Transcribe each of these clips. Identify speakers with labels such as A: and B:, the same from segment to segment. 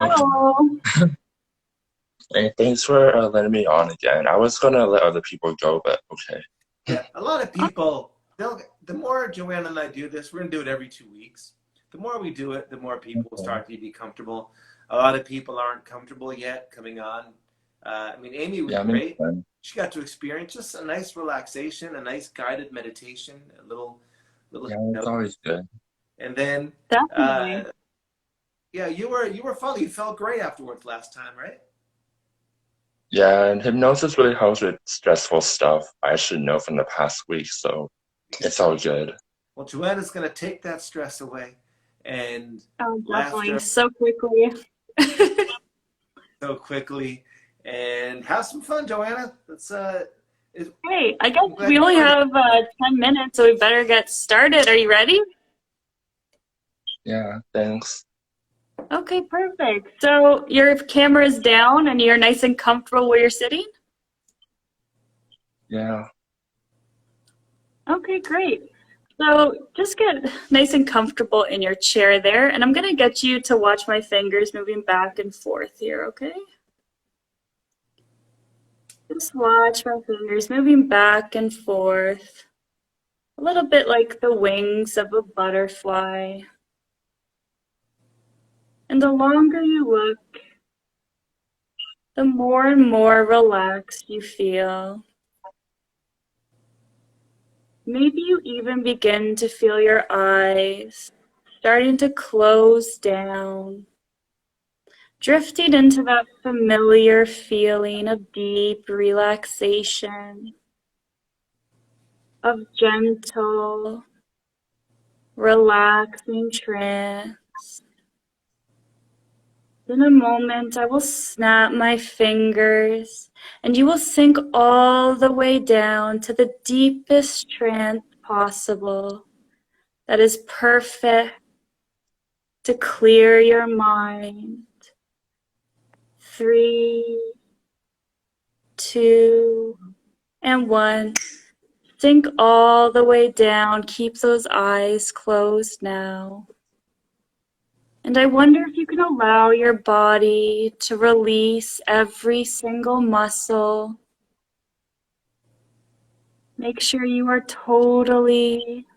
A: Hello.
B: Hey, thanks for letting me on again. I was gonna let other people go, but okay.
C: Yeah, a lot of people, the more Joanna and I do this, we're going to do it every 2 weeks. The more we do it, the more people will
B: Okay.
C: start to be comfortable. A lot of people aren't comfortable yet coming on. Amy was
B: Yeah, makes
C: great.
B: sense.
C: She got to experience just a nice relaxation, a nice guided meditation, a little
B: Yeah, it's
C: hypnosis.
B: always good.
C: And then,
A: Definitely.
C: uh, yeah, you were fun. You felt great afterwards last time, right?
B: Yeah, and hypnosis really helps with stressful stuff. I should know from the past week, so it's all good.
C: Well, Joanna's going to take that stress away and
A: Oh, definitely.
C: laughter
A: So quickly.
C: so quickly and have some fun, Joanna. Is,
A: Hey, I guess
C: I'm glad
A: we only
C: you're here.
A: have 10 minutes, so we better get started. Are you ready?
B: Yeah, thanks.
A: Okay, perfect. So your camera is down and you're nice and comfortable where you're sitting?
B: Yeah,
A: Okay, great. So just get nice and comfortable in your chair there, and I'm gonna get you to watch my fingers moving back and forth here, okay? Just watch my fingers moving back and forth, a little bit like the wings of a butterfly. And the longer you look, the more and more relaxed you feel. Maybe you even begin to feel your eyes starting to close down, drifting into that familiar feeling of deep relaxation, of gentle, relaxing trance. In a moment, I will snap my fingers, and you will sink all the way down to the deepest trance possible that is perfect to clear your mind. 3, 2, and 1. Sink all the way down. Keep those eyes closed now. And I wonder if you can allow your body to release every single muscle. Make sure you are totally,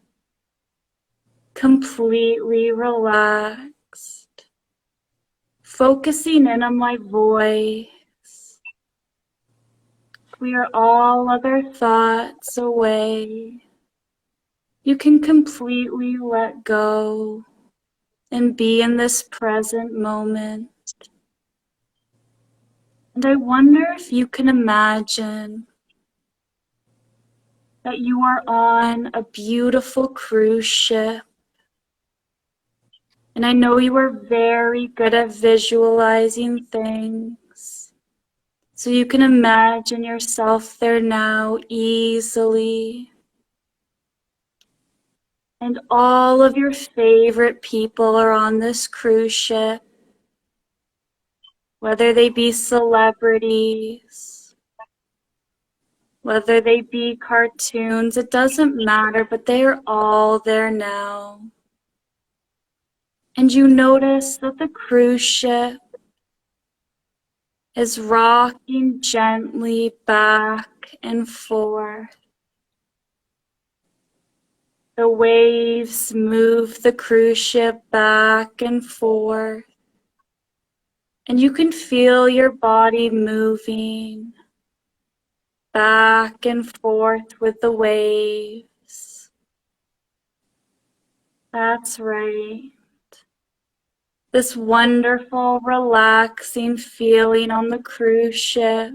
A: completely relaxed. Focusing in on my voice. Clear all other thoughts away. You can completely let go and be in this present moment. And I wonder if you can imagine that you are on a beautiful cruise ship. And I know you are very good at visualizing things. So you can imagine yourself there now easily. And all of your favorite people are on this cruise ship, whether they be celebrities, whether they be cartoons, it doesn't matter, but they are all there now. And you notice that the cruise ship is rocking gently back and forth. The waves move the cruise ship back and forth. And you can feel your body moving back and forth with the waves. That's right. This wonderful, relaxing feeling on the cruise ship.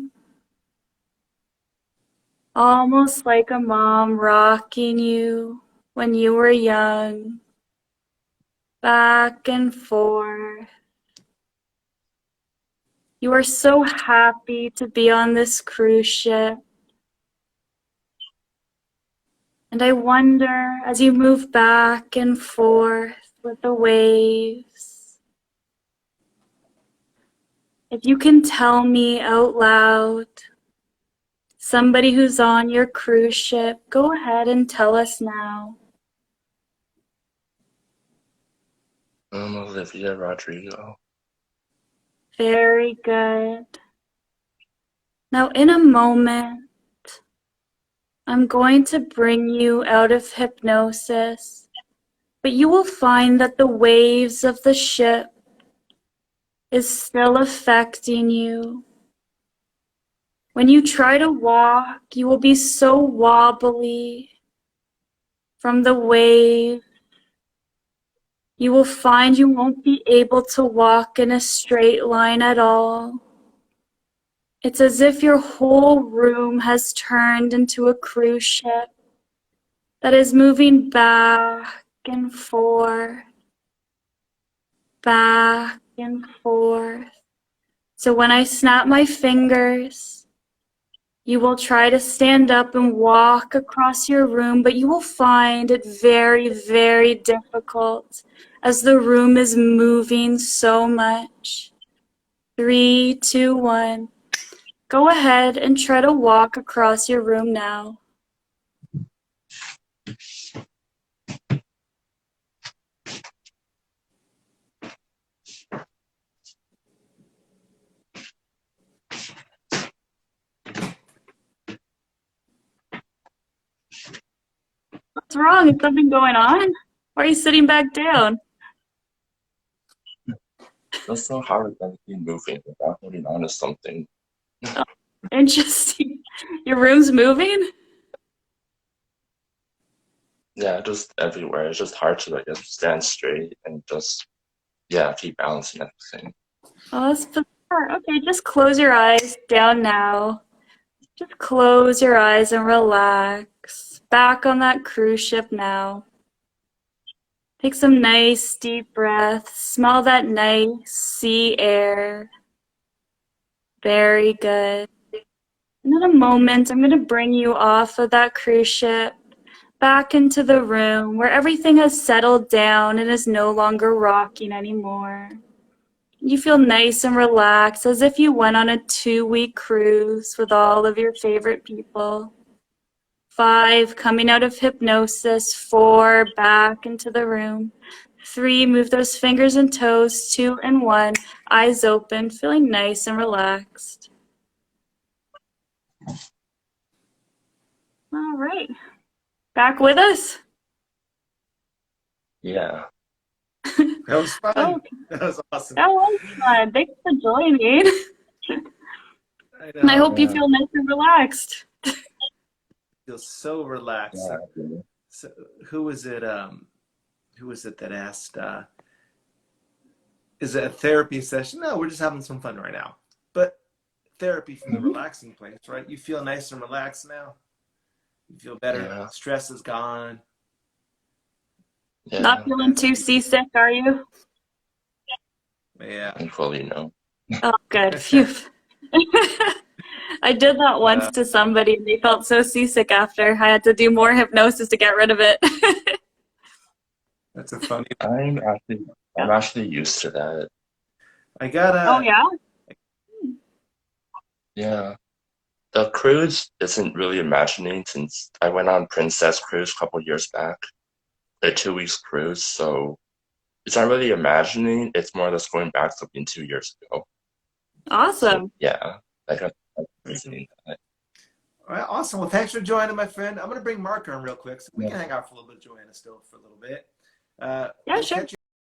A: Almost like a mom rocking you when you were young. Back and forth. You are so happy to be on this cruise ship. And I wonder, as you move back and forth with the waves, if you can tell me out loud, somebody who's on your cruise ship, go ahead and tell us now.
B: Olivia Rodrigo.
A: Very good. Now, in a moment, I'm going to bring you out of hypnosis, but you will find that the waves of the ship is still affecting you. When you try to walk, you will be so wobbly from the wave. You will find you won't be able to walk in a straight line at all. It's as if your whole room has turned into a cruise ship that is moving back and forth, back and forth. So when I snap my fingers, you will try to stand up and walk across your room, but you will find it very, very difficult as the room is moving so much. 3, 2, 1. Go ahead and try to walk across your room now. What's wrong? Is something going on? Why are you sitting back down?
B: It's so hard to keep moving without holding on to something.
A: Oh, interesting. Your room's moving?
B: Yeah, just everywhere. It's just hard to, I guess, stand straight and just, yeah, keep balancing everything.
A: Oh, that's bizarre. Okay, just close your eyes down now. Just close your eyes and relax. Back on that cruise ship now. Take some nice deep breaths. Smell that nice sea air. Very good. And in a moment, I'm going to bring you off of that cruise ship back into the room where everything has settled down and is no longer rocking anymore. You feel nice and relaxed as if you went on a 2-week cruise with all of your favorite people. 5, coming out of hypnosis. 4, back into the room. 3, move those fingers and toes. 2 and 1, eyes open, feeling nice and relaxed. All right. Back with us?
B: Yeah.
C: That was fun.
A: Oh,
C: That was awesome.
A: that was fun. Thanks for joining. And I hope you feel nice and relaxed.
C: Feel so relaxed.
B: Yeah.
C: So, who was it that asked, is it a therapy session? No, we're just having some fun right now. But therapy from the relaxing place, right? You feel nice and relaxed now. You feel better.
B: Yeah.
C: Stress is gone.
B: Yeah.
A: Not feeling too seasick, are you?
C: Yeah.
B: Thankfully, no.
A: Oh, good. Phew. I did that once to somebody and they felt so seasick after. I had to do more hypnosis to get rid of it.
C: That's a funny.
B: I'm actually used to that.
C: I got a.
A: Oh, yeah?
B: Yeah. The cruise isn't really imagining since I went on Princess Cruise a couple years back, a 2 weeks cruise. So it's not really imagining. It's more or less going back to something 2 years ago.
A: Awesome.
B: So, yeah, I got visiting that.
C: All right, awesome. Well, thanks for joining, my friend. I'm going to bring Mark on real quick so we can hang out for a little bit, Johanna, still for a little bit.
A: Yeah, sure.